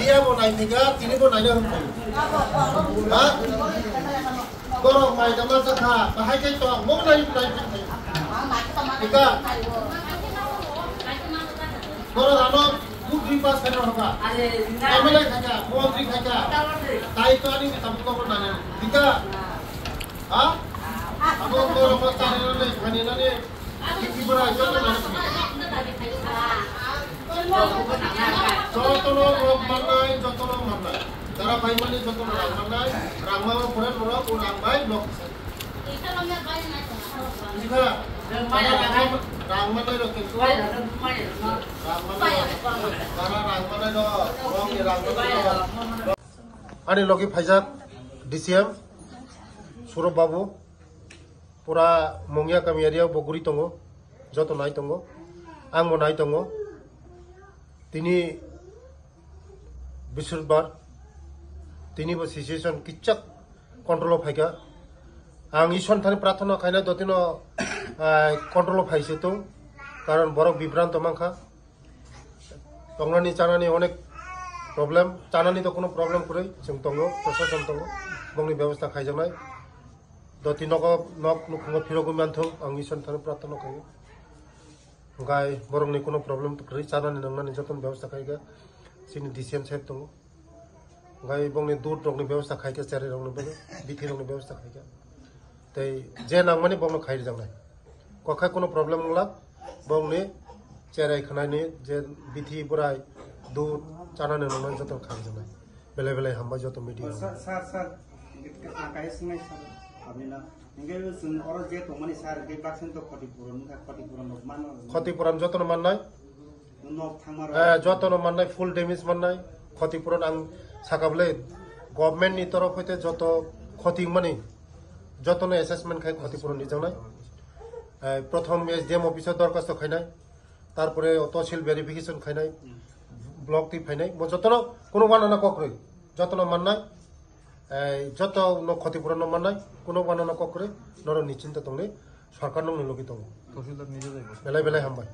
Dia mau naik tiga, ini mau naik apa? Hah? Kalau main sama sekah, bahaya itu mau naik tiga. Kalau rano, bukti pas kan orang MLA saja, menteri saja. Tahu itu ani kita bukan nanya tiga. Hah? Aku kalau mau cari nanti, ini berapa itu nanti. Jotono manai, cara paimani jotono manai, rangma puran puran kurang baik blok. Jika rangma itu dokter, rangma itu orang yang rangma. Ani logi Faizat DCM Surab Babu, pura Mongya kami area Boguri tongo, joto nai tongo, ang mo nai tongo. Tini bisurbar, tini bos situation kicak kontrol of haga. Ang ison thani prathono kaina dotino kontrol of haise tu, karon borok bibranto mangkha. Tongnani chanani onek problem, chanani to kono problem kurei, jeng tongo, prosason tongo, bongni ব্যবস্থা khaijanai. Dotino ko nok nukungo phirogu manthong ang ison thani prathono kai. Gai borong ni kono problem to kri chana ni nangna ni joton ব্যবস্থা kaiga sini DCM saheb tongo gai bong ni dur rok ni ব্যবস্থা kaiga chari rok ni bele bithi rok ni ব্যবস্থা kaiga tei je nang mani bong no khai jangnai kokhai kono problem la bong ni cherai khanai ni je bithi burai dur chana ni nangna joton khai jangnai bele bele hamba joton media sar kai singai sar amina Enggak sun orang je tu mana sar ke vaksin tu khatipuran mana khatipuran jotono mannai nok thamar jotono mannai full damage mannai khatipuran ang sakable government ni torof hoite joto khati mani jotono assessment khai khatipuran ni jangnai prothom SDM officer dorkasto khainai tarpore tehsil verification khainai block ti phainai mo jotono kono banana kokroi jotono mannai যত ন ক্ষতিপূরণ মাননাই কোনো বানানো ককরে নর নিশ্চিন্ত তংনে সরকার নং নিলগি তং তহসিলদার নিজে যাইব বেলায় বেলায় হামবাই